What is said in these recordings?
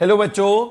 Hello बच्चों,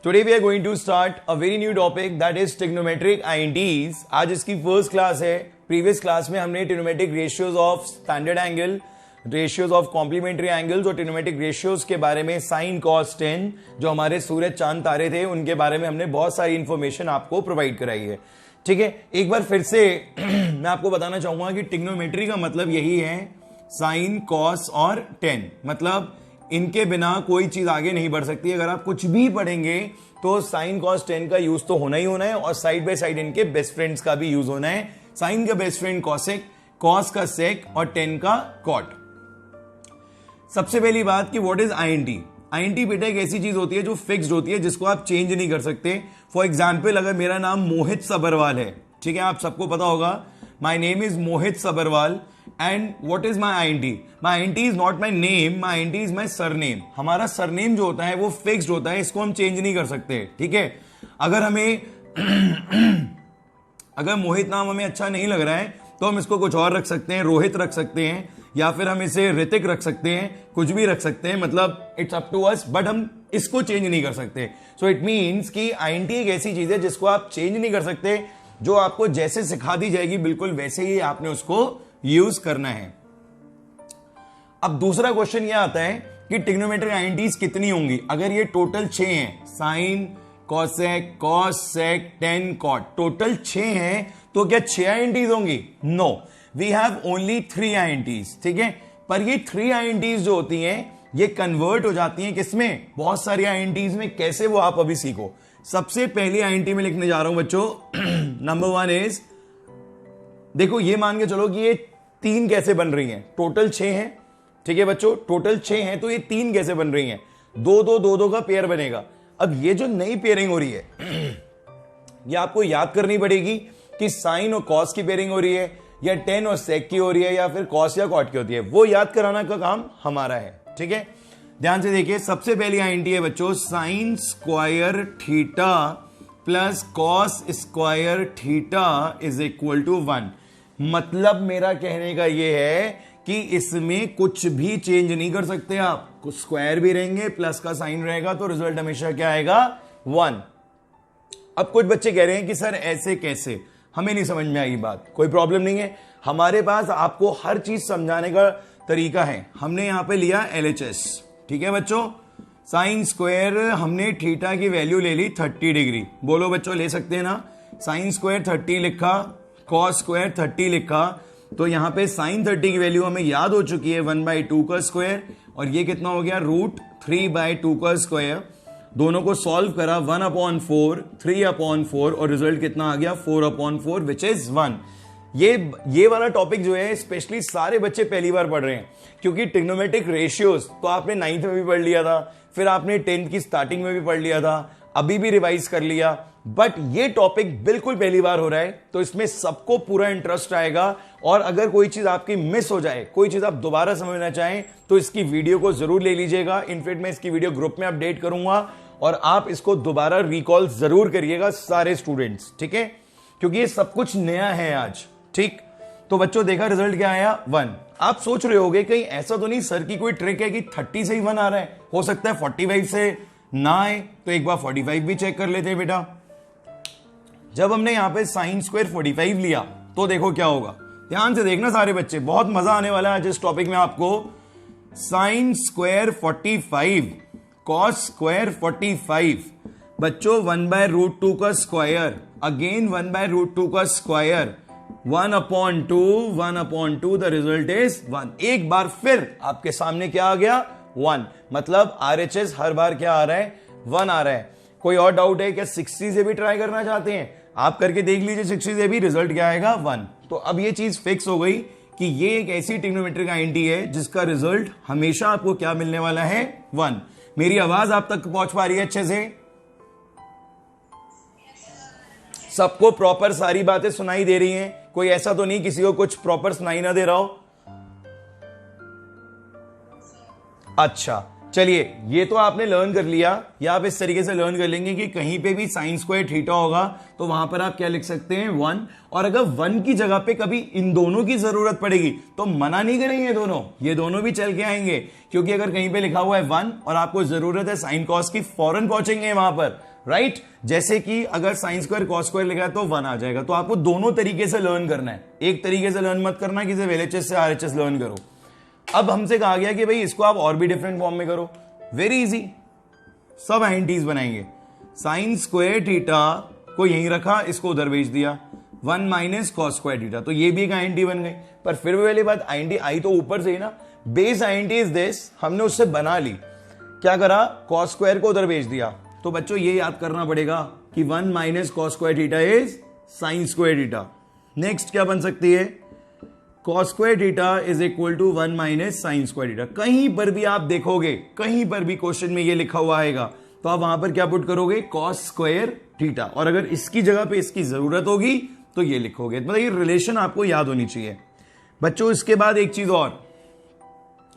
today we are going to start a very new topic that is trigonometric INTs। आज इसकी first class है। Previous class में हमने trigonometric ratios of standard angle, ratios of complementary angles और trigonometric ratios के बारे में साइन कॉस टेन जो हमारे सूरज चांद तारे थे उनके बारे में हमने बहुत सारी इंफॉर्मेशन आपको प्रोवाइड कराई है। ठीक है, एक बार फिर से मैं आपको बताना चाहूंगा कि ट्रिग्नोमेट्री का मतलब यही है, साइन कॉस और टेन, मतलब इनके बिना कोई चीज आगे नहीं बढ़ सकती। अगर आप कुछ भी पढ़ेंगे तो साइन कॉस टेन का यूज तो होना ही होना है और साइड बाय साइड इनके बेस्ट फ्रेंड्स का भी यूज होना है। साइन का बेस्ट फ्रेंड कॉसेक, कॉस का सेक और टेन का कॉट। सबसे पहली बात कि व्हाट इज आईएनटी। आईएनटी बेटा एक ऐसी चीज होती है जो फिक्स्ड होती है, जिसको आप चेंज नहीं कर सकते। फॉर एग्जाम्पल, अगर मेरा नाम मोहित सबरवाल है, ठीक है, आप सबको पता होगा my name is Mohit Sabharwal and what is my INT. My INT is not my name, my INT is my surname. हमारा सरनेम जो होता है वो फिक्स्ड होता है, इसको हम चेंज नहीं कर सकते। ठीक है, अगर हमें अगर मोहित नाम हमें अच्छा नहीं लग रहा है तो हम इसको कुछ और रख सकते हैं, रोहित रख सकते हैं, या फिर हम इसे ऋतिक रख सकते हैं, कुछ भी रख सकते हैं, मतलब it's up to us, but हम इसको चेंज नहीं कर सकते। सो इट मीन्स कि आईएनटी एक ऐसी चीज है जिसको आप चेंज नहीं कर सकते, जो आपको जैसे सिखा दी जाएगी बिल्कुल वैसे ही आपने उसको यूज करना है। अब दूसरा क्वेश्चन यह आता है कि ट्रिग्नोमेट्रिक आईएनटीज कितनी होंगी। अगर ये टोटल 6 हैं, sine cosec cos sec tan cot, total 6 हैं, तो क्या 6 आईएनटीज होंगी? No, we have only 3 INTs. ठीक है, पर ये 3 आईएनटीज जो होती हैं ये कन्वर्ट हो जाती हैं किसमें? बहुत सारी आईएनटीज में। कैसे, वो आप अभी सीखो। सबसे पहली आईएनटी में लिखने जा रहा हूं बच्चों, नंबर 1 इज, देखो ये मान के चलो कि ये 3 कैसे बन रही हैं। टोटल 6 हैं, ठीक है बच्चों, टोटल 6 हैं, तो ये 3 कैसे बन रही हैं? 2-2-2-2 का पेयर बनेगा। अब ये जो नई पेयरिंग हो रही है ये आपको याद करनी पड़ेगी कि साइन और कॉस की पेयरिंग हो रही है, या टेन और सेक की हो रही है, या फिर कॉस या कॉट की होती है। वो याद कराना का काम हमारा है। ठीक है, ध्यान से देखिए। सबसे पहली आईएनटी है बच्चों, sine square theta plus cos square theta is equal to 1। मतलब मेरा कहने का यह है कि इसमें कुछ भी चेंज नहीं कर सकते आप। कुछ स्क्वायर भी रहेंगे, प्लस का साइन रहेगा, तो रिजल्ट हमेशा क्या आएगा? 1। अब कुछ बच्चे कह रहे हैं कि सर ऐसे कैसे, हमें नहीं समझ में आई बात। कोई प्रॉब्लम नहीं है, हमारे पास आपको हर चीज समझाने का तरीका है। हमने यहां पे लिया LHS। ठीक है बच्चों, साइन स्क्वायर हमने थीटा की वैल्यू ले ली 30 डिग्री। बोलो बच्चों, ले सकते हैं ना? साइन स्क्वायर 30 लिखा, कॉस स्क्वायर 30 लिखा, तो यहां पे साइन 30 की वैल्यू हमें याद हो चुकी है 1/2 का स्क्वायर, और ये कितना हो गया? √3/2 का स्क्वायर। दोनों को सॉल्व करा, 1/4, 3/4, और रिजल्ट कितना आ गया? 4/4 विच इज 1। ये वाला टॉपिक जो है स्पेशली सारे बच्चे पहली बार पढ़ रहे हैं, क्योंकि ट्रिग्नोमेट्रिक रेशियोज तो आपने 9th में भी पढ़ लिया था, फिर आपने 10th की स्टार्टिंग में भी पढ़ लिया था, अभी भी रिवाइज कर लिया, बट ये टॉपिक बिल्कुल पहली बार हो रहा है, तो इसमें सबको पूरा इंटरेस्ट आएगा। और अगर कोई चीज आपकी मिस हो जाए, कोई चीज आप दोबारा समझना चाहें, तो इसकी वीडियो को जरूर ले लीजिएगा। इनफैक्ट मैं इसकी वीडियो ग्रुप में अपडेट करूंगा और आप इसको दोबारा रिकॉल जरूर करिएगा सारे स्टूडेंट्स। ठीक है, क्योंकि ये सब कुछ नया है आज। ठीक, तो बच्चों देखा रिजल्ट क्या आया? 1। आप सोच रहे होगे कहीं ऐसा तो नहीं सर की कोई ट्रिक है कि 30 से ही 1 आ रहा है, हो सकता है 45 से ना आए, तो एक बार 45 भी चेक कर लेते हैं बेटा। जब हमने यहां पे साइन स्क्वायर 45 लिया तो देखो क्या होगा। ध्यान से देखना सारे बच्चे, बहुत मजा आने वाला है आज इस टॉपिक में आपको। साइन स्क्वायर 45 कॉस स्क्वायर 45, बच्चों 1/√2 का स्क्वायर, अगेन 1/√2 का स्क्वायर, 1/2, द रिजल्ट इज 1। एक बार फिर आपके सामने क्या आ गया? 1। मतलब RHS हर बार क्या आ रहा है? 1 आ रहा है। कोई और डाउट है क्या? 60 से भी ट्राई करना चाहते हैं? आप करके देख लीजिए 60 से भी, रिजल्ट क्या आएगा? 1। तो अब ये चीज फिक्स हो गई कि ये एक ऐसी ट्रिग्नोमेट्रिक आईएनटी है जिसका रिजल्ट हमेशा आपको क्या मिलने वाला है? 1। मेरी आवाज आप तक पहुंच पा रही है अच्छे से? सबको प्रॉपर सारी बातें सुनाई दे रही हैं? कोई ऐसा तो नहीं किसी को कुछ प्रॉपर सुनाई ना दे रहा हो? अच्छा चलिए ये तो आपने लर्न कर लिया, या आप इस तरीके से लर्न कर लेंगे कि कहीं पे भी साइन स्क्वायर थीटा होगा तो वहां पर आप क्या लिख सकते हैं 1, और अगर 1 की जगह पे कभी इन दोनों की जरूरत पड़ेगी तो मना नहीं करेंगे दोनों, ये दोनों भी चल के आएंगे, क्योंकि अगर कहीं पे लिखा हुआ है 1 और आपको जरूरत है साइन कॉस की, फौरन पहुंचेंगे वहां पर, राइट। जैसे कि अगर साइन स्क्वायर कॉस स्क्वायर लिखा है तो 1 आ जाएगा। तो आपको दोनों तरीके से लर्न करना है, एक तरीके से लर्न मत करना कि सिर्फ LHS से RHS लर्न करो। अब हमसे कहा गया कि भाई इसको आप और भी डिफरेंट फॉर्म में करो, वेरी इजी, सब आइडेंटिटीज बनाएंगे। साइन स्क्वायर थीटा को यहीं रखा, इसको उधर भेज दिया, 1 माइनस कॉस स्क्वायर थीटा, तो ये भी एक आइडेंटिटी बन गई। पर फिर वाली बात, आइडेंटिटी आई तो ऊपर से ही ना, बेस आइडेंटिटी इज दिस, हमने उससे बना ली, क्या करा, कॉस स्क्वायर को उधर भेज दिया। तो बच्चों ये याद करना पड़ेगा कि 1 minus cos square theta is sine square theta. Next क्या बन सकती है, cos square theta is equal to 1 minus sine square theta. कहीं पर भी आप देखोगे, कहीं पर भी क्वेश्चन में ये लिखा हुआ आएगा तो आप वहां पर क्या पुट करोगे, कॉस स्क्वायर थीटा, और अगर इसकी जगह पे इसकी जरूरत होगी तो ये लिखोगे। मतलब ये रिलेशन आपको याद होनी चाहिए बच्चों। इसके बाद एक चीज और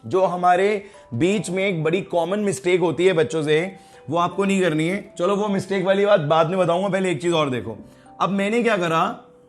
जो हमारे बीच में एक बड़ी कॉमन मिस्टेक होती है बच्चों से, वो आपको नहीं करनी है, चलो वो मिस्टेक वाली बात बाद में बताऊंगा, पहले एक चीज और देखो। अब मैंने क्या करा,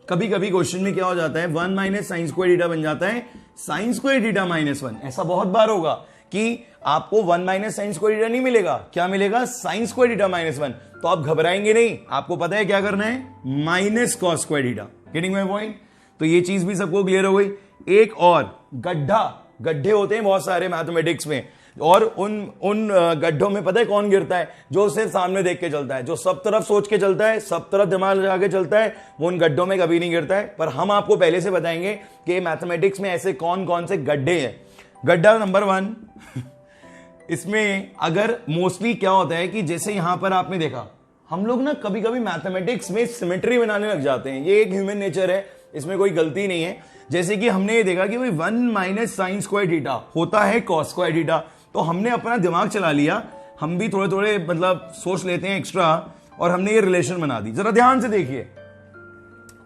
कभी कभी क्वेश्चन में क्या हो जाता है, 1 माइनस साइन स्क्वायर थीटा बन जाता है साइन स्क्वायर थीटा माइनस 1। ऐसा बहुत बार होगा कि आपको 1 माइनस साइन स्क्वायर थीटा नहीं मिलेगा, क्या मिलेगा, साइन स्क्वायर थीटा माइनस 1। तो आप घबराएंगे नहीं, आपको पता है क्या करना है, minus cos square theta. Getting my point. तो ये चीज भी सबको क्लियर हो गई। एक और, गड्ढे होते हैं बहुत सारे मैथमेटिक्स में, और उन गड्ढों में पता है कौन गिरता है, जो सिर्फ सामने देख के चलता है, जो सब तरफ सोच के चलता है, सब तरफ दिमाग लगा के चलता है, वो उन गड्ढों में कभी नहीं गिरता है। पर हम आपको पहले से बताएंगे कि मैथमेटिक्स में ऐसे कौन कौन से गड्ढे हैं। गड्ढा नंबर 1 इसमें अगर मोस्टली क्या होता है कि जैसे यहां पर आपने देखा, हम लोग ना कभी कभी मैथमेटिक्स में सिमेट्री बनाने लग जाते हैं, ये एक ह्यूमन नेचर है, इसमें कोई गलती नहीं है। जैसे कि हमने ये देखा कि भाई 1 माइनस साइन स्क्वायर थीटा होता है कॉस स्क्वायर थीटा, तो हमने अपना दिमाग चला लिया, हम भी थोड़े थोड़े मतलब सोच लेते हैं एक्स्ट्रा, और हमने ये रिलेशन बना दी। जरा ध्यान से देखिए,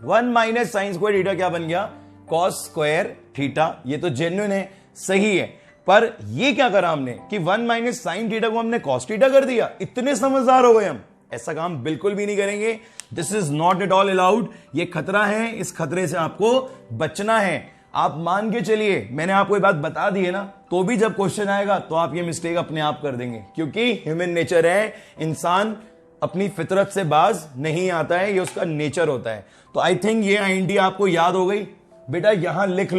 1 माइनस साइन स्क्वायर थीटा क्या बन गया, कॉस स्क्वायर थीटा। ये तो जेन्युइन है, सही है, पर ये क्या करा हमने कि 1 माइनस साइन थीटा को हमने कॉस थीटा कर दिया। इतने समझदार हो गए हम, ऐसा काम बिल्कुल भी नहीं करेंगे। This is not at all allowed, ये खतरा है, इस खतरे से आपको बचना है। आप मान के चलिए, मैंने आपको ये बात बता दी है ना, तो भी जब क्वेश्चन आएगा तो आप ये मिस्टेक अपने आप कर देंगे, क्योंकि ह्यूमन नेचर है, इंसान अपनी फितरत से बाज नहीं आता है, ये उसका नेचर होता है। तो आई थिंक ये आइडेंटिटी आपको याद हो गई। बेटा यहां लिख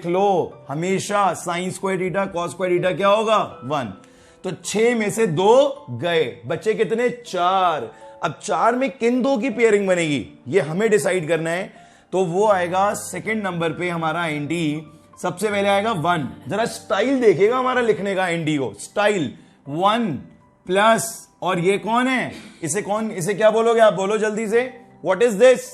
लो हमेशा sign square theta cos square theta क्या होगा, 1। तो 6 में से 2 गए, बच्चे कितने, 4। अब 4 में किन 2 की पेयरिंग बनेगी ये हमें डिसाइड करना है। तो वो आएगा सेकंड नंबर पे हमारा आइडेंटिटी, सबसे पहले आएगा 1। जरा स्टाइल देखिएगा हमारा लिखने का आइडेंटिटी को, स्टाइल 1 प्लस, और ये कौन है, इसे क्या बोलोगे आप, बोलो जल्दी से, what is this,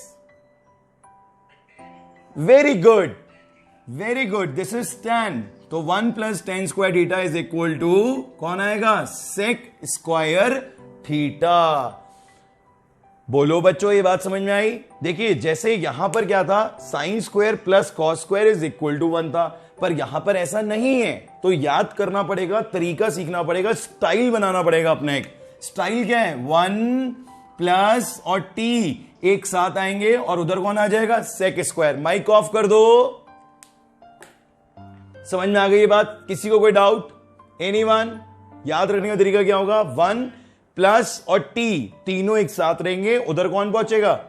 very good, this is tan। तो 1 plus tan square theta is equal to कौन आएगा, सेक स्क्वायर थीटा। बोलो बच्चों ये बात समझ में आई। देखिए जैसे यहां पर क्या था, sine square plus cos square is equal to 1 था, पर यहां पर ऐसा नहीं है। तो याद करना पड़ेगा, तरीका सीखना पड़ेगा, स्टाइल बनाना पड़ेगा अपना एक। स्टाइल क्या है, 1 प्लस और t एक साथ आएंगे, और उधर कौन आ जाएगा, सेक स्क्वायर। माइक ऑफ कर दो, समझ में आ गई ये बात, किसी को कोई डाउट, एनीवन? याद रखने का तरीका क्या होगा, 1 प्लस और t तीनों एक साथ रहेंगे, उधर कौन पहुंचेगा,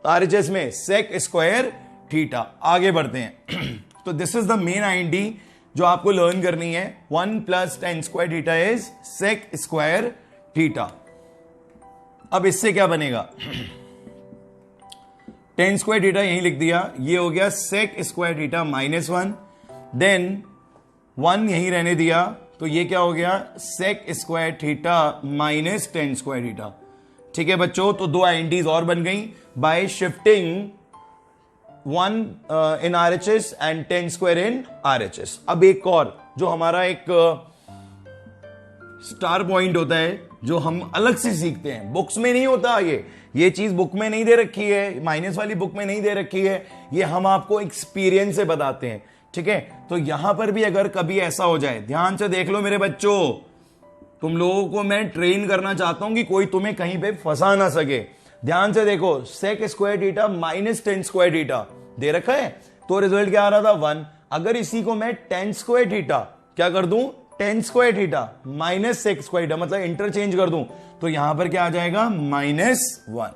आरएचएस में सेक स्क्वायर थीटा। आगे बढ़ते हैं। तो this is the main identity जो आपको लर्न करनी है, 1 plus tan square theta is sec square theta. अब इससे क्या बनेगा, tan स्क्वायर थीटा यहीं लिख दिया, ये हो गया sec square theta minus 1, then 1 यहीं रहने दिया, तो ये क्या हो गया, sec square theta minus tan square theta. ठीक है बच्चों, तो 2 आइडेंटिटीज और बन गई by shifting 1 in RHS and tan square in RHS. अब एक और जो हमारा एक स्टार पॉइंट होता है, जो हम अलग से सीखते हैं, बुक्स में नहीं होता, ये चीज बुक में नहीं दे रखी है, माइनस वाली बुक में नहीं दे रखी है, ये हम आपको एक्सपीरियंस से बताते हैं। ठीक है। तो यहां पर भी अगर कभी ऐसा हो जाए, ध्यान से देख लो मेरे बच्चों, तुम लोगों को मैं ट्रेन करना चाहता हूं कि कोई तुम्हें कहीं पे फंसा ना सके। ध्यान से देखो, sec square theta minus ten square theta दे रखा है, तो रिजल्ट क्या आ रहा था 1। अगर इसी को मैं टेन स्क्वायर थीटा क्या कर दूं, tan square theta minus sec square theta मतलब इंटरचेंज कर दूं, तो यहां पर क्या आ जाएगा -1।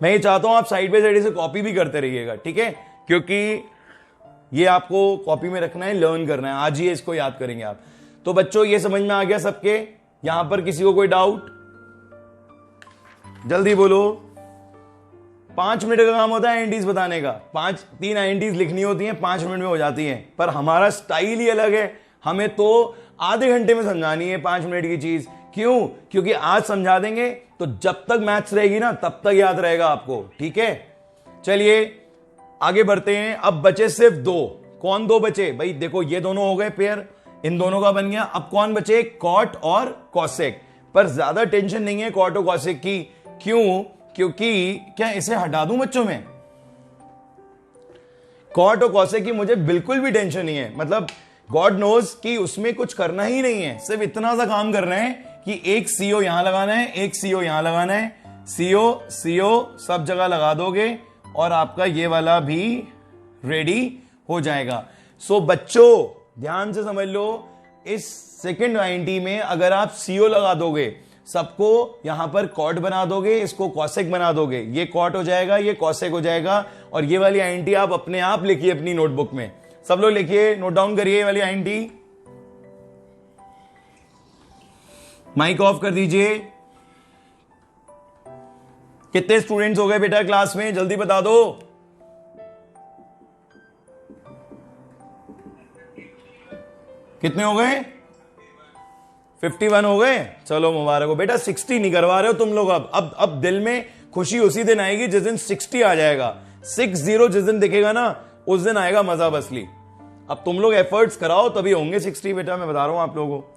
मैं ये चाहता हूं आप साइड बाय साइड इसे कॉपी भी करते रहिएगा, ठीक है, क्योंकि ये आपको कॉपी में रखना है, लर्न करना है, आज ही इसको याद करेंगे आप। तो बच्चों ये समझ में आ गया सबके? यहां पर किसी को कोई डाउट? जल्दी बोलो। 5 मिनट का काम होता है आईएनटीज बताने का, 3 आईएनटीज लिखनी होती हैं, 5 मिनट में हो जाती हैं, पर हमारा स्टाइल ही अलग है, हमें तो आधे घंटे में समझानी है 5 मिनट की चीज। क्यों? क्योंकि आज समझा देंगे तो जब तक मैथ्स रहेगी ना तब तक याद रहेगा आपको, ठीक है। चलिए आगे बढ़ते हैं। अब बचे सिर्फ 2। कौन 2 बचे भाई? देखो ये दोनों हो गए पेयर, इन दोनों का बन गया। अब कौन बचे? कॉट और कॉसेक। पर ज्यादा टेंशन नहीं है कॉट और कॉसेक की। क्यों? क्योंकि क्या इसे हटा दूं बच्चों में? कॉट और कॉसेक की मुझे बिल्कुल भी टेंशन नहीं है, मतलब गॉड नोज कि उसमें कुछ करना ही नहीं है, सिर्फ इतना सा काम करना है कि एक सीओ यहां लगाना है, एक सीओ यहां लगाना है, सीओ सीओ सब जगह लगा दोगे और आपका ये वाला भी रेडी हो जाएगा। सो बच्चों ध्यान से समझ लो, इस सेकंड 90 में अगर आप सीओ लगा दोगे, सबको यहां पर कॉट बना दोगे, इसको कॉसेक बना दोगे, ये कॉट हो जाएगा, ये कॉसेक हो जाएगा, और ये वाली आईएनटी आप अपने आप लिखिए अपनी नोटबुक में। सब लोग लिखिए, नोट डाउन करिए ये वाली आईएनटी। माइक ऑफ कर दीजिए। कितने स्टूडेंट्स हो गए बेटा क्लास में? जल्दी बता दो। कितने हो गए? 51 हो गए। चलो मुबारक हो बेटा। 60 नहीं करवा रहे हो तुम लोग। अब दिल में खुशी उसी दिन आएगी जिस दिन 60 आ जाएगा। 60 जिस दिन दिखेगा ना उस दिन आएगा मजा बसली। अब तुम लोग एफर्ट्स कराओ तभी होंगे 60 बेटा, मैं बता रहा हूं आप लोगों को।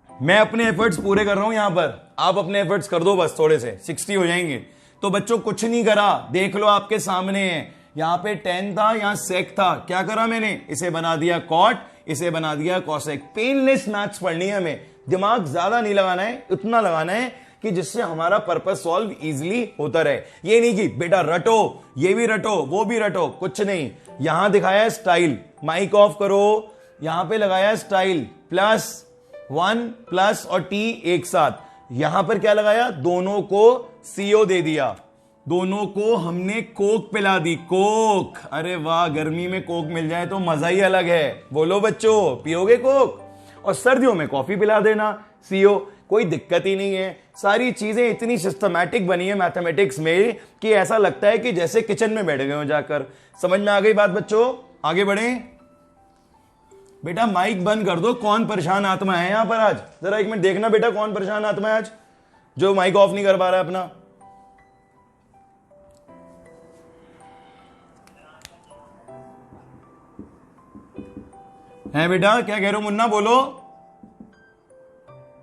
मैं अपने एफर्ट्स पूरे कर रहा हूं यहां पर, आप अपने एफर्ट्स कर दो बस थोड़े से, 60 हो जाएंगे। तो बच्चों कुछ नहीं करा, देख लो आपके सामने है, यहां पे टेन था, यहां सेक था, क्या करा मैंने? इसे बना दिया कॉट, इसे बना दिया कॉसेक। पेनलेस मैथ्स पढ़नी है हमें, दिमाग ज्यादा नहीं लगाना है, उतना लगाना है कि जिससे हमारा पर्पस सॉल्व इजीली होता रहे। ये नहीं कि बेटा रटो, ये भी रटो, वो भी रटो, कुछ नहीं। यहां दिखाया स्टाइल, माइक ऑफ करो, यहां पे लगाया स्टाइल, +1 प्लस और टी एक साथ। यहां पर क्या लगाया? दोनों को सीओ दे दिया, दोनों को हमने कोक पिला दी। कोक, अरे वाह, गर्मी में कोक मिल जाए तो मजा ही अलग है। बोलो बच्चों, पियोगे कोक? और सर्दियों में कॉफी पिला देना, सीओ, कोई दिक्कत ही नहीं है। सारी चीजें इतनी सिस्टमैटिक बनी है मैथमेटिक्स में कि ऐसा लगता है कि जैसे किचन में बैठ गए हो जाकर। समझ में आ गई बात बच्चों? आगे बढ़े बेटा। माइक बंद कर दो। कौन परेशान आत्मा है यहां पर आज? जरा एक मिनट देखना बेटा, कौन परेशान आत्मा है आज जो माइक ऑफ नहीं कर पा रहा है अपना? है बेटा? क्या कह रहे हो मुन्ना? बोलो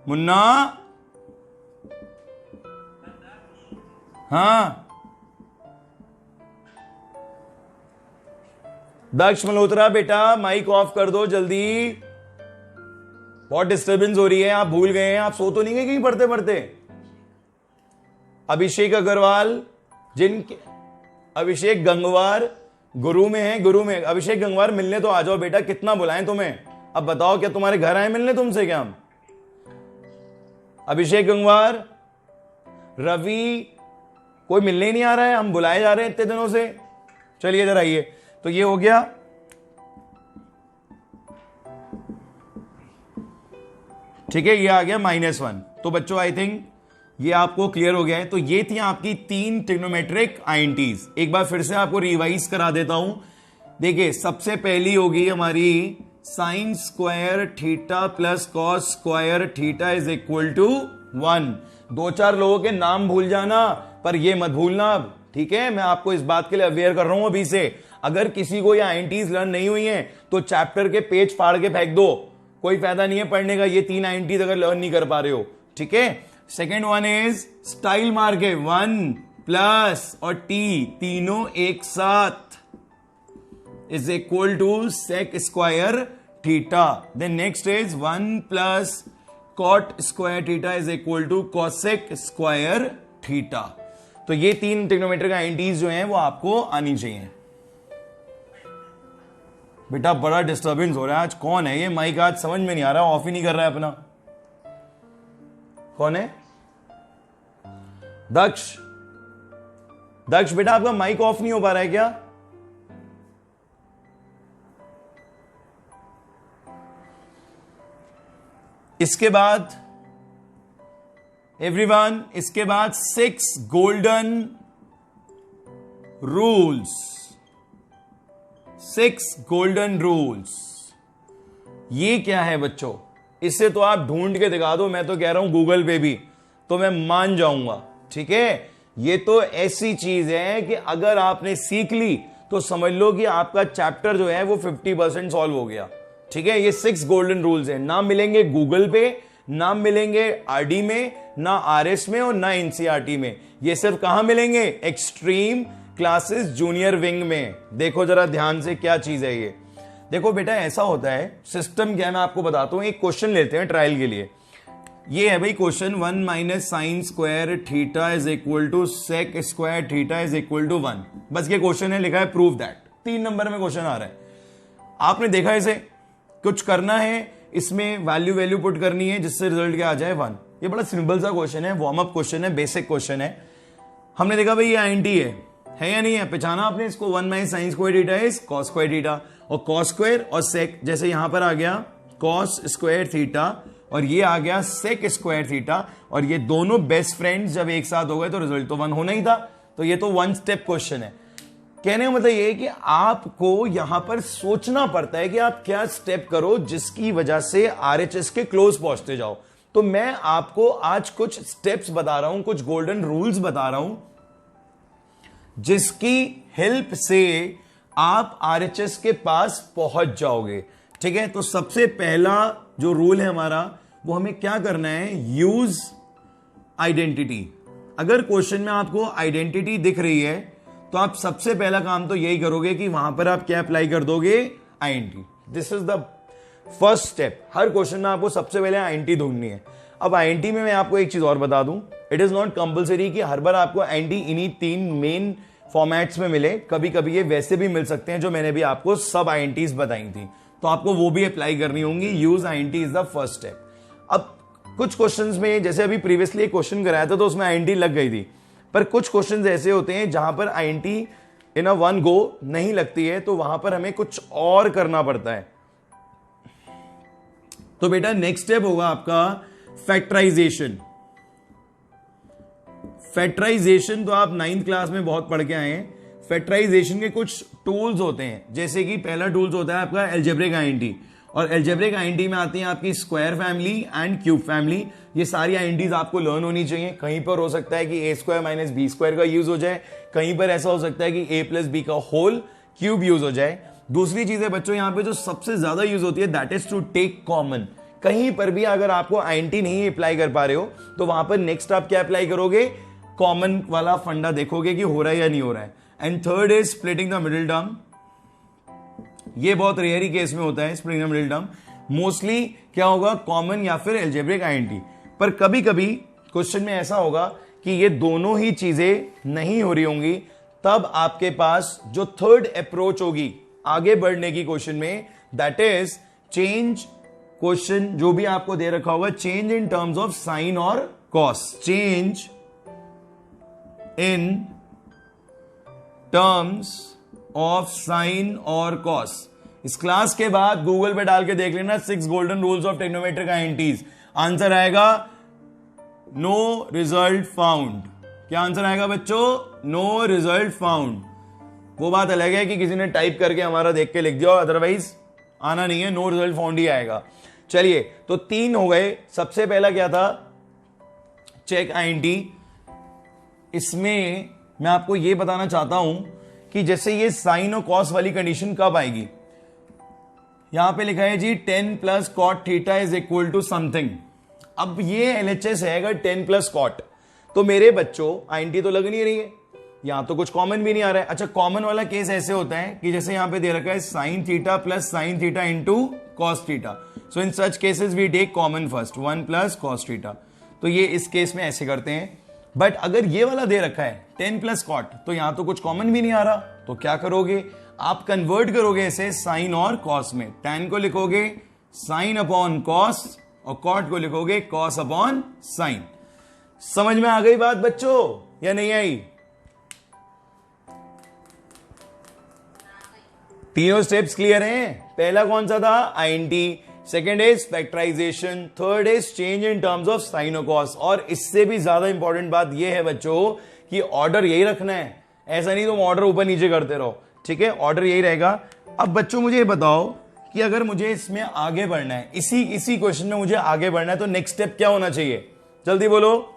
मुन्ना। हाँ दक्ष मल्होत्रा बेटा, माइक ऑफ कर दो जल्दी, बहुत डिस्टर्बेंस हो रही है। आप भूल गए हैं, आप सो तो नहीं गए कहीं पढ़ते पढ़ते? अभिषेक अग्रवाल, जिनके अभिषेक गंगवार गुरु में है, गुरु में। अभिषेक गंगवार मिलने तो आ जाओ बेटा, कितना बुलाएं तुम्हें? अब बताओ क्या तुम्हारे घर आए मिलने तुमसे क्या हम? अभिषेक गंगवार, रवि, कोई मिलने ही नहीं आ रहा है, हम बुलाए जा रहे हैं इतने दिनों से। चलिए इधर आइए। तो ये हो गया, ठीक है, ये आ गया -1। तो बच्चों आई थिंक ये आपको क्लियर हो गया है। तो ये थी आपकी 3 ट्रिग्नोमेट्रिक आईएनटीज। एक बार फिर से आपको रिवाइज करा देता हूं। देखिए सबसे पहली होगी हमारी sine square theta plus cos square theta is equal to 1। 2-4 लोगों के नाम भूल जाना, पर ये मत भूलना अब, ठीक है? मैं आपको इस बात के लिए अवेयर कर रहा हूं अभी से। अगर किसी को ये आईएनटीज लर्न नहीं हुई है तो चैप्टर के पेज फाड़ के फेंक दो, कोई फायदा नहीं है पढ़ने का ये 3 आईएनटीज अगर लर्न नहीं कर पा रहे हो, ठीक है? सेकेंड वन इज स्टाइल मार के 1 प्लस और टी तीनों एक साथ, is equal to sec square theta. Then next is 1 plus cot square theta is equal to cosec square theta. तो ये 3 ट्रिग्नोमेट्रिक आइडेंटिटीज जो हैं वो आपको आनी चाहिए। बेटा बड़ा डिस्टर्बेंस हो रहा है आज। कौन है ये? माइक आज समझ में नहीं आ रहा, ऑफ ही नहीं कर रहा है अपना। कौन है? दक्ष। दक्ष बेटा आपका माइक ऑफ नहीं हो पा रहा है क्या? इसके बाद एवरीवन, इसके बाद 6 गोल्डन रूल्स। 6 गोल्डन रूल्स ये क्या है बच्चों? इसे तो आप ढूंढ के दिखा दो, मैं तो कह रहा हूं गूगल पे भी, तो मैं मान जाऊंगा। ठीक है, ये तो ऐसी चीज है कि अगर आपने सीख ली तो समझ लो कि आपका चैप्टर जो है वो 50% सॉल्व हो गया। ठीक है, ये 6 गोल्डन रूल्स हैं। ना मिलेंगे गूगल पे, ना मिलेंगे आरडी में, ना आरएस में और ना एनसीईआरटी में। ये सिर्फ कहां मिलेंगे? एक्सट्रीम क्लासेस जूनियर विंग में। देखो जरा ध्यान से क्या चीज है ये। देखो बेटा ऐसा होता है, सिस्टम क्या है मैं आपको बताता हूं। एक क्वेश्चन लेते हैं ट्रायल के लिए। ये है भाई question 1 minus sine square theta is equal to sec square theta is equal to 1। बस ये क्वेश्चन है, लिखा है प्रूव दैट। 3 नंबर में क्वेश्चन आ रहा है। आपने देखा इसे, कुछ करना है, इसमें वैल्यू पुट करनी है जिससे रिजल्ट क्या आ जाए 1। ये बड़ा सिंपल सा क्वेश्चन है, वार्म अप क्वेश्चन है, बेसिक क्वेश्चन है। हमने देखा भाई ये आइडेंटिटी है या नहीं है? पहचाना आपने इसको। 1 minus sine square theta is cos square theta, और कॉस स्क्वायर और सेक, जैसे यहां पर आ गया कॉस स्क्वायर थीटा और ये आ गया सेक स्क्वायर थीटा, और ये दोनों बेस्ट फ्रेंड्स जब एक साथ हो गए तो रिजल्ट तो 1 होना ही था। तो ये तो 1 स्टेप क्वेश्चन है। कहने का मतलब ये है कि आपको यहां पर सोचना पड़ता है कि आप क्या स्टेप करो जिसकी वजह से आरएचएस के क्लोज पहुंचते जाओ। तो मैं आपको आज कुछ स्टेप्स बता रहा हूं, कुछ गोल्डन रूल्स बता रहा हूं जिसकी हेल्प से आप आरएचएस के पास पहुंच जाओगे। ठीक है, तो सबसे पहला जो रूल है हमारा, वो हमें क्या करना है? Use identity. अगर क्वेश्चन में आपको आइडेंटिटी दिख रही है तो आप सबसे पहला काम तो यही करोगे कि वहां पर आप क्या अप्लाई कर दोगे? Identity. This is the first step. Her question में आपको सबसे पहले आइडेंटिटी ढूंढनी है। अब आइडेंटिटी में मैं आपको एक चीज और बता दूं, इट इज नॉट कंपलसरी कि हर बार आपको आइडेंटिटी इन्हीं 3 मेन फॉर्मेट्स में मिले। कभी कभी ये वैसे भी मिल सकते हैं जो मैंने भी आपको सब आइडेंटिटीज बताई थी, तो आपको वो भी अप्लाई करनी होंगी। Use identity is the first step. अब कुछ क्वेश्चंस में, जैसे अभी प्रीवियसली एक क्वेश्चन कराया था तो उसमें आइडेंटिटी लग गई थी, पर कुछ क्वेश्चंस ऐसे होते हैं जहां पर identity in a one go नहीं लगती है, तो वहां पर हमें कुछ और करना पड़ता है। तो बेटा नेक्स्ट स्टेप होगा आपका फैक्टराइजेशन। फैक्टराइजेशन तो आप 9th क्लास में बहुत पढ़ के आए हैं। फैक्टराइजेशन के कुछ टूल्स होते हैं, जैसे कि पहला टूल्स होता है आपका अलजेब्रिक आइडेंटिटी, और अलजेब्रिक आइडेंटिटी में आती है आपकी square family and cube family. ये सारी आइडेंटिटीज आपको लर्न होनी चाहिए। कहीं पर हो सकता है कि ए स्क्वायर माइनस बी स्क्वायर का यूज हो जाए, कहीं पर ऐसा हो सकता है कि ए प्लस बी का होल क्यूब यूज हो जाए। दूसरी चीज है बच्चों, यहां पे जो सबसे ज्यादा यूज होती है that is to take common. कहीं पर भी अगर आपको आइडेंटिटी नहीं अप्लाई कर पा रहे हो तो वहां पर नेक्स्ट आप क्या अप्लाई करोगे? कॉमन वाला फंडा देखोगे कि हो रहा है या नहीं हो रहा है। And third is splitting the middle term. ये बहुत रेयर ही केस में होता है splitting the middle term. Mostly क्या होगा? कॉमन या फिर अलजेब्रिक आइडेंटिटी। पर कभी कभी क्वेश्चन में ऐसा होगा कि ये दोनों ही चीजें नहीं हो रही होंगी, तब आपके पास जो थर्ड अप्रोच होगी आगे बढ़ने की क्वेश्चन में, दैट इज चेंज क्वेश्चन जो भी आपको दे रखा होगा, change in terms of sine और cos. Change in terms of sine और कॉस। इस क्लास के बाद गूगल पे डाल के देख लेना 6 golden rules of trigonometric identities. Answer आएगा नो रिजल्ट फाउंड। क्या आंसर आएगा बच्चों? No result found. वो बात अलग है कि किसी ने टाइप करके हमारा देख के लिख दिया, अदरवाइज आना नहीं है, नो रिजल्ट फाउंड ही आएगा। चलिए, तो 3 हो गए। सबसे पहला क्या था? Check identity. इसमें मैं आपको यह बताना चाहता हूं कि जैसे ये साइन और कॉस वाली कंडीशन कब आएगी। यहां पे लिखा है जी 10 plus cot theta is equal to something. अब ये एलएचएस है अगर 10 प्लस कॉट, तो मेरे बच्चों आइडेंटिटी तो लग नहीं रही है, यहां तो कुछ कॉमन भी नहीं आ रहा है। अच्छा, कॉमन वाला केस ऐसे होता है कि जैसे यहां पे दे रखा है sine theta plus sine theta into cos theta, so in such cases we take common first, 1 plus cos theta. तो ये इस केस में ऐसे करते हैं। बट अगर ये वाला दे रखा है 10 प्लस कॉट, तो यहां तो कुछ कॉमन भी नहीं आ रहा, तो क्या करोगे आप, कन्वर्ट करोगे इसे साइन और कॉस में। tan को लिखोगे साइन अपॉन कॉस और कॉट को लिखोगे कॉस अपॉन साइन। समझ में आ गई बात बच्चों या नहीं आई? तीनों स्टेप्स क्लियर हैं? पहला कौन सा था? INT, second is factorisation, third is change in terms of sine और कॉस। और इससे भी ज्यादा इंपॉर्टेंट बात यह है बच्चों कि ऑर्डर यही रखना है, ऐसा नहीं तुम ऑर्डर ऊपर नीचे करते रहो, ठीक है? ऑर्डर यही रहेगा। अब बच्चों मुझे ये बताओ कि अगर मुझे इसमें आगे बढ़ना है, इसी क्वेश्चन में मुझे आगे बढ़ना है, तो नेक्स्ट स्टेप क्या होना चाहिए? जल्दी बोलो।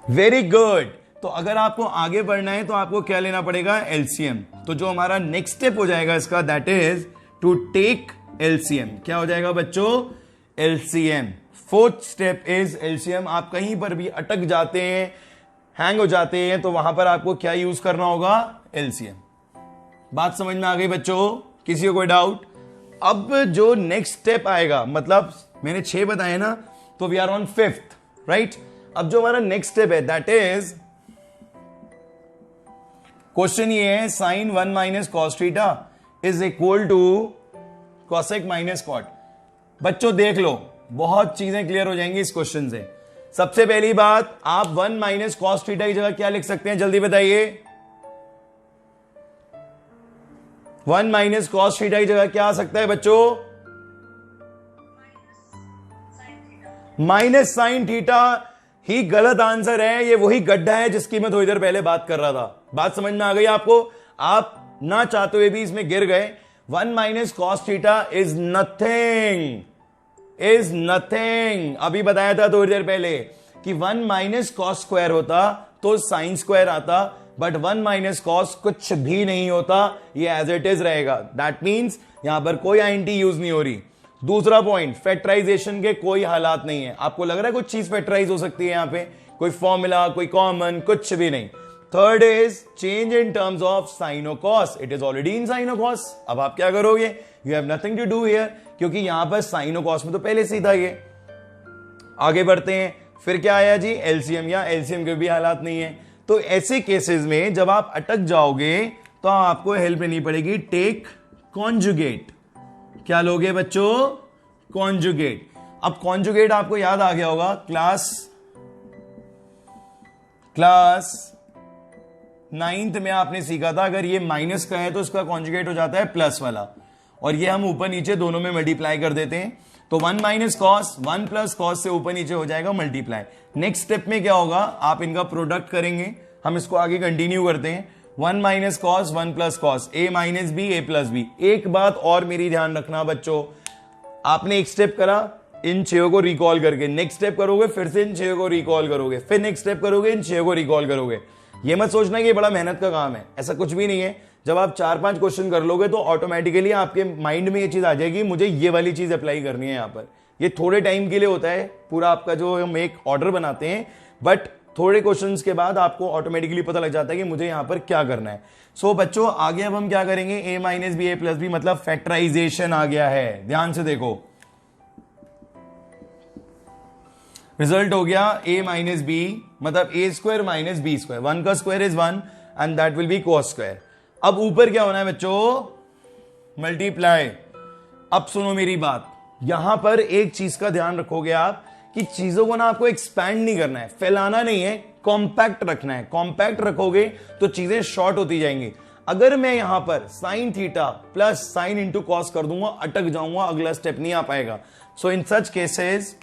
Very good. तो अगर आपको आगे बढ़ना है तो आपको क्या लेना पड़ेगा? एलसीएम। तो जो हमारा नेक्स्ट स्टेप हो जाएगा इसका, that is to take LCM. क्या हो जाएगा बच्चों? LCM. Fourth step is LCM. आप कहीं पर भी अटक जाते हैं, हैंग हो जाते हैं, तो वहां पर आपको क्या यूज करना होगा? एलसीएम। बात समझ में आ गई बच्चों? किसी को कोई डाउट? अब जो नेक्स्ट स्टेप आएगा, मतलब मैंने 6 बताए ना, तो we are on 5th, right? अब जो हमारा नेक्स्ट स्टेप है दैट इज, क्वेश्चन ये है sine 1 minus cos theta is equal to cosec minus cot. बच्चों देख लो, बहुत चीजें क्लियर हो जाएंगी इस क्वेश्चन से। सबसे पहली बात, आप 1 माइनस कॉस थीटा की जगह क्या लिख सकते हैं? जल्दी बताइए। 1 माइनस कॉस थीटा की जगह क्या आ सकता है बच्चों? माइनस साइन थीटा ही गलत आंसर है। ये वही गड्ढा है जिसकी मैं थोड़ी देर पहले बात कर रहा था। बात समझ में आ गई आपको? आप ना चाहते हुए भी इसमें गिर गए। 1 minus cos theta is nothing. अभी बताया था थोड़ी देर पहले कि 1 माइनस कॉस स्क्वायर होता तो साइन स्क्वायर आता, बट 1 माइनस कॉस कुछ भी नहीं होता, ये एज इट इज रहेगा। दैट मीन्स यहां पर कोई आईएनटी यूज नहीं हो रही। दूसरा पॉइंट, फैक्टराइजेशन के कोई हालात नहीं है। आपको लग रहा है कुछ चीज फैक्टराइज हो सकती है यहां पे? कोई फॉर्मूला, कोई कॉमन, कुछ भी नहीं। Third is change in terms of sine और cos. It is already in sine और कॉस। अब आप क्या करोगे? You have nothing to do here, क्योंकि यहां पर साइन और कॉस में तो पहले से ही था ये। आगे बढ़ते हैं, फिर क्या आया जी? एलसीएम। या एलसीएम के भी हालात नहीं है। तो ऐसे केसेस में जब आप अटक जाओगे तो आपको हेल्प लेनी पड़ेगी, टेक कॉन्जुगेट। क्या लोगे बच्चों? कॉन्जुगेट। अब कॉन्जुगेट आपको याद आ गया होगा, क्लास 9th में आपने सीखा था, अगर ये माइनस का है तो इसका कॉन्जुगेट हो जाता है प्लस वाला, और ये हम ऊपर नीचे दोनों में मल्टीप्लाई कर देते हैं। तो 1 माइनस कॉस, 1 प्लस कॉस से ऊपर नीचे हो जाएगा मल्टीप्लाई। नेक्स्ट स्टेप में क्या होगा? आप इनका प्रोडक्ट करेंगे। हम इसको आगे कंटिन्यू करते हैं। 1 माइनस कॉस, 1 प्लस कॉस, ए माइनस बी, ए प्लस बी। एक बात और मेरी ध्यान रखना बच्चों, आपने एक स्टेप करा इन 6 को रिकॉल करके, नेक्स्ट स्टेप करोगे फिर से इन 6 को रिकॉल करोगे, फिर नेक्स्ट स्टेप करोगे इन 6 को रिकॉल करोगे। ये मत सोचना कि ये बड़ा मेहनत का काम है, ऐसा कुछ भी नहीं है। जब आप 4-5 क्वेश्चन कर लोगे तो ऑटोमेटिकली आपके माइंड में ये चीज आ जाएगी, मुझे ये वाली चीज अप्लाई करनी है यहाँ पर। ये थोड़े टाइम के लिए होता है, पूरा आपका जो हम एक ऑर्डर बनाते हैं, बट थोड़े क्वेश्चंस के बाद आपको ऑटोमेटिकली पता लग जाता है कि मुझे यहां पर क्या करना है। सो बच्चों आगे अब हम क्या करेंगे? ए माइनस बी, ए प्लस बी, मतलब फैक्टराइजेशन आ गया है। ध्यान से देखो, रिजल्ट हो गया ए माइनस बी, मतलब ए स्क्वायर माइनस बी स्क्वायर। 1 का square is 1 and that will be cos square. अब ऊपर क्या होना है बच्चों? मल्टीप्लाई। अब सुनो मेरी बात, यहां पर एक चीज का ध्यान रखोगे आप कि चीजों को ना आपको एक्सपैंड नहीं करना है, फैलाना नहीं है, कॉम्पैक्ट रखना है। कॉम्पैक्ट रखोगे तो चीजें शॉर्ट होती जाएंगी। अगर मैं यहां पर sign theta plus sine into cos कर दूंगा, अटक जाऊंगा, अगला स्टेप नहीं आ पाएगा। सो in such cases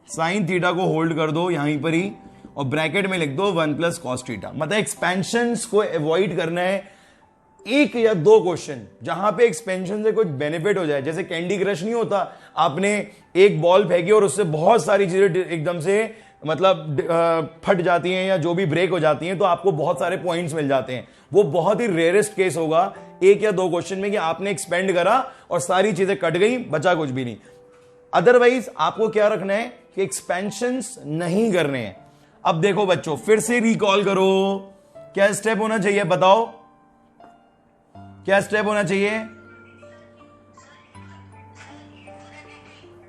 sine theta को होल्ड कर दो यहीं पर ही और ब्रैकेट में लिख दो 1 प्लस कॉस थीटा। मतलब एक्सपेंशंस को अवॉइड करना है। एक या 2 क्वेश्चन जहां पे एक्सपेंशन से कुछ बेनिफिट हो जाए, जैसे कैंडी क्रश नहीं होता, आपने एक बॉल फेंकी और उससे बहुत सारी चीजें एकदम से मतलब फट जाती हैं या जो भी ब्रेक हो जाती हैं, तो आपको बहुत सारे पॉइंट्स मिल जाते हैं। वो बहुत ही रेयरेस्ट केस होगा 1 या 2 क्वेश्चन में कि आपने एक्सपेंड करा और सारी चीजें कट गई, बचा कुछ भी नहीं। अदरवाइज आपको क्या रखना है कि एक्सपेंशंस नहीं करने हैं। अब देखो बच्चों, फिर से रिकॉल करो, क्या स्टेप होना चाहिए बताओ, क्या स्टेप होना चाहिए?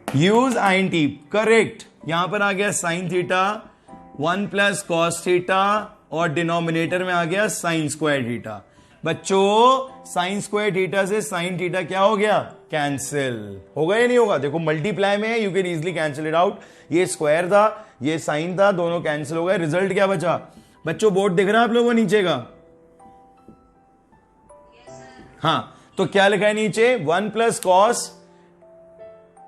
Use INT, correct. यहां पर आ गया sine theta 1 plus cos theta और डिनोमिनेटर में आ गया साइन स्क्वायर थीटा। बच्चों साइन स्क्वायर थीटा से साइन थीटा क्या हो गया? कैंसिल होगा या नहीं होगा? देखो मल्टीप्लाई में है, you can easily cancel it out. ये स्क्वायर था, ये साइन था, दोनों कैंसिल हो गए। रिजल्ट क्या बचा? बच्चों बोर्ड दिख रहा है आप लोगों को नीचे का? हाँ, तो क्या लिखा है नीचे? 1 प्लस कॉस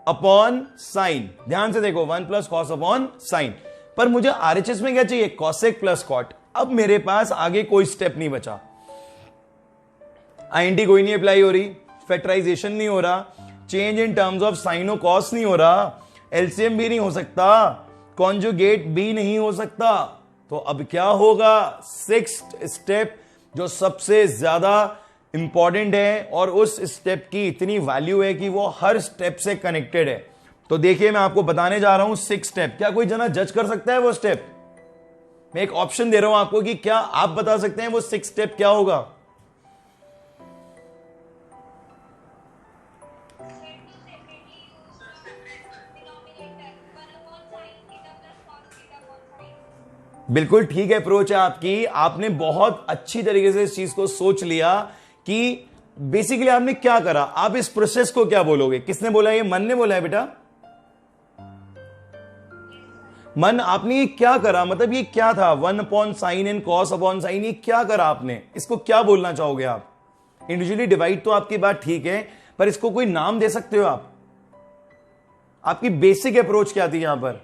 अपॉन साइन। ध्यान से देखो, 1 प्लस कॉस अपॉन साइन। पर मुझे आरएचएस में क्या चाहिए? Cosec plus cot. अब मेरे पास आगे कोई स्टेप नहीं बचा, INT कोई नहीं अप्लाई हो रही, फैक्टराइजेशन नहीं हो रहा, चेंज इन टर्म्स ऑफ साइनो कॉस नहीं हो रहा, एलसीएम भी नहीं हो सकता, कॉन्जुगेट भी नहीं हो सकता। तो अब क्या होगा? सिक्स्थ स्टेप जो सबसे ज्यादा इंपॉर्टेंट है और उस स्टेप की इतनी वैल्यू है कि वो हर स्टेप से कनेक्टेड है। तो देखिए मैं आपको बताने जा रहा हूं 6 स्टेप। क्या कोई जना जज कर सकता है वो स्टेप? मैं एक ऑप्शन दे रहा हूं आपको कि क्या आप बता सकते हैं वो 6 स्टेप क्या होगा? बिल्कुल ठीक है अप्रोच है आपकी। आपने बहुत अच्छी तरीके से इस चीज को सोच लिया कि बेसिकली आपने क्या करा। आप इस प्रोसेस को क्या बोलोगे? किसने बोला? ये मन ने बोला है बेटा। मन, आपने ये क्या करा? मतलब ये क्या था? 1 upon sign and cos upon sign, ये क्या करा आपने? इसको क्या बोलना चाहोगे आप? इंडिविजुअली डिवाइड तो आपकी बात ठीक है, पर इसको कोई नाम दे सकते हो आप? आपकी बेसिक अप्रोच क्या थी यहां पर?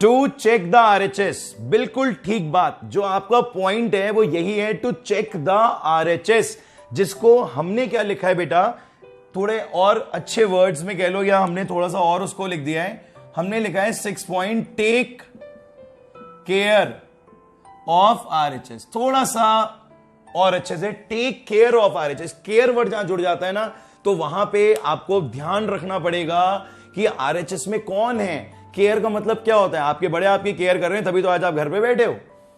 To check the RHS। बिल्कुल ठीक बात। जो आपका पॉइंट है वो यही है, टू चेक द RHS, जिसको हमने क्या लिखा है बेटा? थोड़े और अच्छे वर्ड्स में कह लो, या हमने थोड़ा सा और उसको लिख दिया है। हमने लिखा है 6 point, take care of RHS। थोड़ा सा और अच्छे से, take care of RHS। Care word जहां जुड़ जाता है ना, तो वहां पे आपको ध्यान रखना पड़ेगा कि RHS में कौन है। केयर का मतलब क्या होता है? आपके बड़े आपकी केयर कर रहे हैं, तभी तो आज आप घर पे बैठे हो।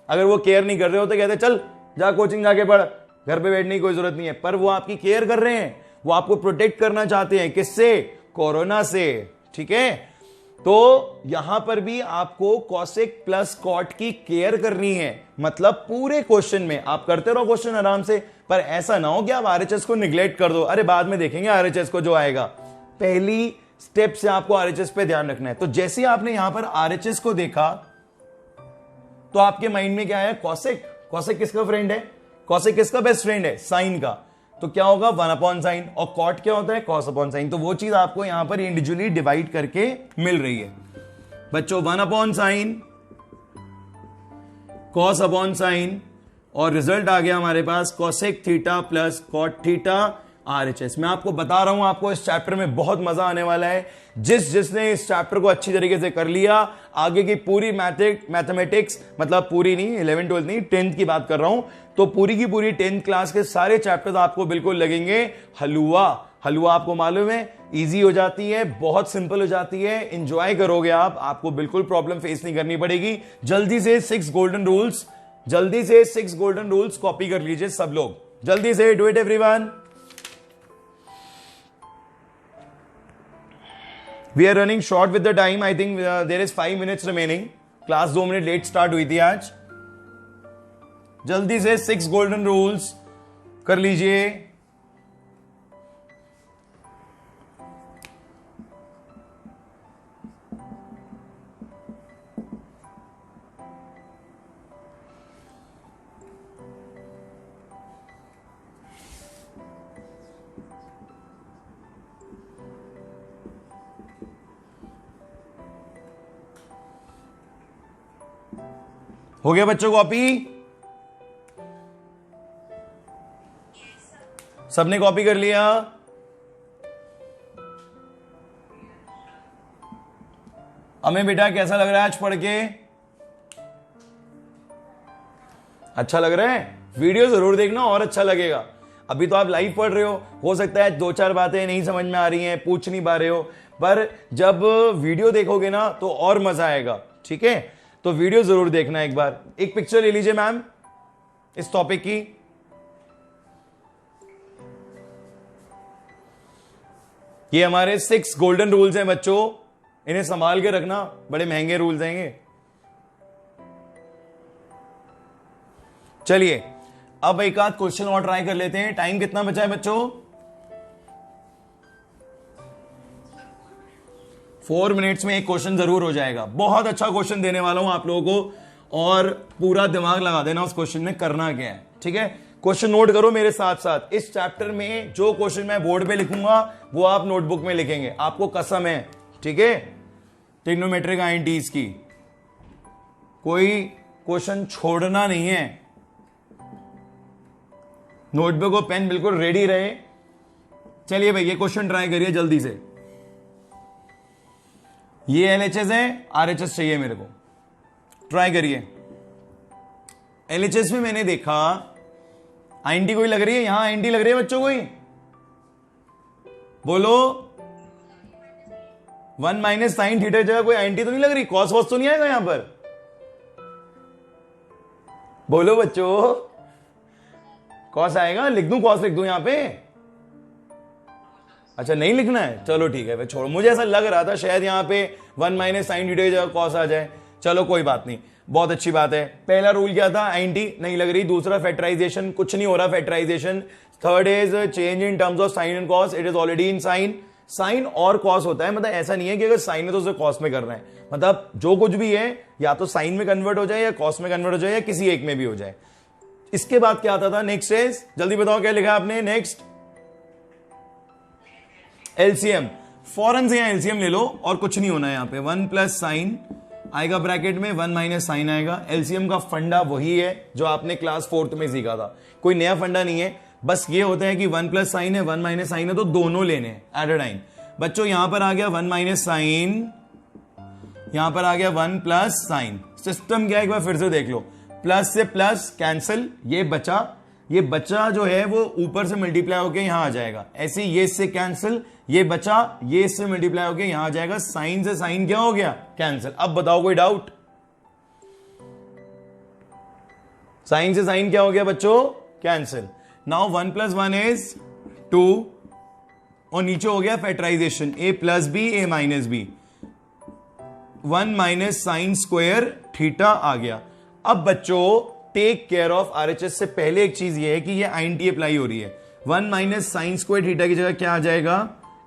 अगर वो केयर नहीं कर रहे हो तो कहते चल जा कोचिंग जाके पढ़, घर पे बैठने की कोई जरूरत नहीं है। पर वो आपकी केयर कर रहे हैं, वो आपको प्रोटेक्ट करना चाहते हैं। किससे? कोरोना से। ठीक है, तो यहां पर भी आपको कॉसेक प्लस कॉट की केयर करनी है। मतलब पूरे क्वेश्चन में आप करते रहो क्वेश्चन आराम से, पर ऐसा ना हो कि आप RHS को निग्लेक्ट कर दो। अरे बाद में देखेंगे RHS को जो आएगा। पहली स्टेप से आपको RHS पे ध्यान रखना है। तो जैसे आपने यहां पर RHS को देखा तो आपके माइंड में क्या है? कॉसेक। कॉसेक किसका फ्रेंड है? कॉसेक किसका बेस्ट फ्रेंड है? साइन का। तो क्या होगा? 1 अपॉन साइन। और कॉट क्या होता है? Cos upon sign. तो वो चीज आपको यहां पर इंडिविजुअली डिवाइड करके मिल रही है बच्चों। 1 upon sine, cos upon sine, और रिजल्ट आ गया हमारे पास cosec theta plus cot theta RHS। मैं आपको बता रहा हूं, आपको इस चैप्टर में बहुत मजा आने वाला है। जिसने इस चैप्टर को अच्छी तरीके से कर लिया, आगे की पूरी मैथमेटिक्स, मतलब पूरी नहीं, 11th 12th नहीं, 10th की बात कर रहा हूं, तो पूरी की पूरी 10th क्लास के सारे चैप्टर्स आपको बिल्कुल लगेंगे हलवा। हलवा आपको मालूम है, इजी हो जाती है, बहुत सिंपल हो जाती है, इंजॉय करोगे आप, आपको बिल्कुल प्रॉब्लम फेस नहीं करनी पड़ेगी। जल्दी से 6 गोल्डन रूल्स कॉपी कर लीजिए सब लोग, जल्दी से। Do it everyone. We are running short with the time. I think there is 5 minutes remaining. Class 2 minute let start हुई थी आज। जल्दी से 6 गोल्डन रूल्स कर लीजिए। हो गया बच्चों कॉपी? सबने कॉपी कर लिया? हमें बेटा कैसा लग रहा है आज पढ़ के? अच्छा लग रहा है? वीडियो जरूर देखना और अच्छा लगेगा। अभी तो आप लाइव पढ़ रहे हो सकता है 2-4 बातें नहीं समझ में आ रही हैं, पूछ नहीं पा रहे हो, पर जब वीडियो देखोगे ना तो और मजा आएगा। ठीक है, तो वीडियो जरूर देखना। एक बार एक पिक्चर ले लीजिए मैम इस टॉपिक की। ये हमारे 6 गोल्डन रूल्स हैं बच्चों, इन्हें संभाल के रखना, बड़े महंगे रूल्स हैं। चलिए अब एक आध क्वेश्चन और ट्राई कर लेते हैं। टाइम कितना बचा है बच्चों? 4 मिनट्स में एक क्वेश्चन जरूर हो जाएगा। बहुत अच्छा क्वेश्चन देने वाला हूं आप लोगों को, और पूरा दिमाग लगा देना उस क्वेश्चन में करना क्या है। ठीक है, क्वेश्चन नोट करो मेरे साथ साथ। इस चैप्टर में जो क्वेश्चन मैं बोर्ड पे लिखूंगा वो आप नोटबुक में लिखेंगे, आपको कसम है। ठीक है, ट्रिग्नोमेट्रिक आइडेंटिटीज की कोई क्वेश्चन छोड़ना नहीं है। नोटबुक और पेन बिल्कुल रेडी रहे। चलिए भाई ये क्वेश्चन ट्राई करिए जल्दी से। ये एलएचएस है, आरएचएस चाहिए मेरे को, ट्राई करिए। एलएचएस में मैंने देखा आईएनटी कोई लग रही है, यहां आईएनटी लग रही है बच्चों, कोई बोलो। 1 माइनस साइन थीटा जगह कोई आईएनटी तो नहीं लग रही? कॉस वॉस तो नहीं आएगा यहां पर? बोलो बच्चों, कॉस आएगा? लिख दूं, कॉस लिख दूं यहां पे? अच्छा नहीं लिखना है, चलो ठीक है, छोड़ो। मुझे ऐसा लग रहा था शायद यहां पे 1 माइनस साइन थीटा की जगह कॉस आ जाए। चलो कोई बात नहीं, बहुत अच्छी बात है। पहला रूल क्या था? आईएनटी नहीं लग रही। दूसरा फैक्टराइजेशन, कुछ नहीं हो रहा factorisation. Third is change in terms of sine and cos, it is already in sine. Sine और कॉस होता है, मतलब ऐसा नहीं है कि अगर साइन है तो उसे कॉस में करना है, मतलब जो कुछ भी है या तो साइन में कन्वर्ट हो जाए या कॉस में कन्वर्ट हो जाए या किसी एक में भी हो जाए। इसके बाद क्या आता था? नेक्स्ट इज, जल्दी बताओ क्या लिखा आपने? Next LCM. फौरन से यहां एलसीएम ले लो और कुछ नहीं होना है यहां पे। 1 प्लस साइन आएगा ब्रैकेट में, 1 माइनस साइन आएगा। एलसीएम का फंडा वही है जो आपने क्लास 4th में सीखा था, कोई नया फंडा नहीं है। बस ये होता है कि 1 प्लस साइन है, 1 माइनस साइन है, तो दोनों लेने एट अ टाइम। बच्चों यहां पर आ गया 1 माइनस साइन, यहां पर आ गया 1 प्लस साइन। सिस्टम क्या है एक बार फिर से देख लो। प्लस से प्लस कैंसिल, ये बचा जो है वो ऊपर से मल्टीप्लाई होकर यहां आ जाएगा। ऐसे ये इससे कैंसिल, ये बचा, ये इससे मल्टीप्लाई होकर यहां आ जाएगा। साइन से साइन क्या हो गया? कैंसिल। अब बताओ कोई डाउट? साइन से साइन क्या हो गया बच्चों? कैंसिल। नाउ 1 प्लस 1 इज 2 और नीचे हो गया factorization, a plus B a minus B. 1 minus sine square theta आ गया। अब बच्चों टेक केयर ऑफ आरएचएस से पहले एक चीज ये है कि ये आईएनटी अप्लाई हो रही है। 1 माइनस साइन स्क्वायर थीटा की जगह क्या आ जाएगा?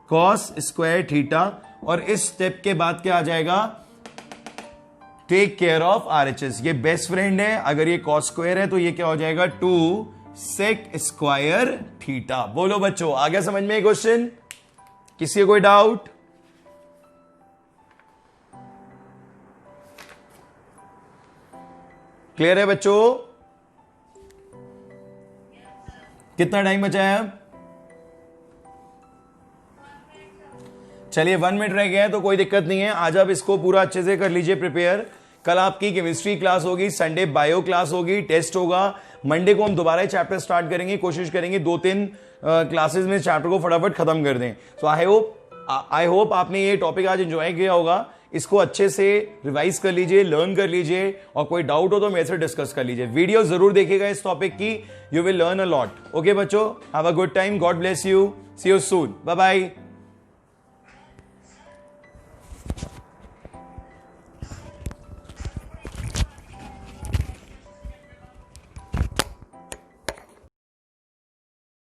Cos square theta. और इस स्टेप के बाद क्या आ जाएगा? Take care of RHS. ये बेस्ट फ्रेंड है, अगर ये कॉस स्क्वायर है तो ये क्या हो जाएगा? 2 सेक स्क्वायर थीटा। बोलो बच्चों, आ गया समझ में क्वेश्चन? किसी को कोई डाउट? क्लियर है बच्चों? कितना टाइम बचा है अब? चलिए 1 मिनट रह गया है तो कोई दिक्कत नहीं है। आज आप इसको पूरा अच्छे से कर लीजिए प्रिपेयर। कल आपकी केमिस्ट्री क्लास होगी, संडे बायो क्लास होगी, टेस्ट होगा। मंडे को हम दोबारा चैप्टर स्टार्ट करेंगे, कोशिश करेंगे 2-3 क्लासेस में चैप्टर को फटाफट खत्म कर दें। सो आई होप आपने ये टॉपिक आज एंजॉय किया होगा। इसको अच्छे से रिवाइज कर लीजिए, लर्न कर लीजिए, और कोई डाउट हो तो मेरे से डिस्कस कर लीजिए। वीडियो जरूर देखिएगा इस टॉपिक की, you will learn a lot. Okay बच्चों, have a good time, God bless you, see you soon, bye bye.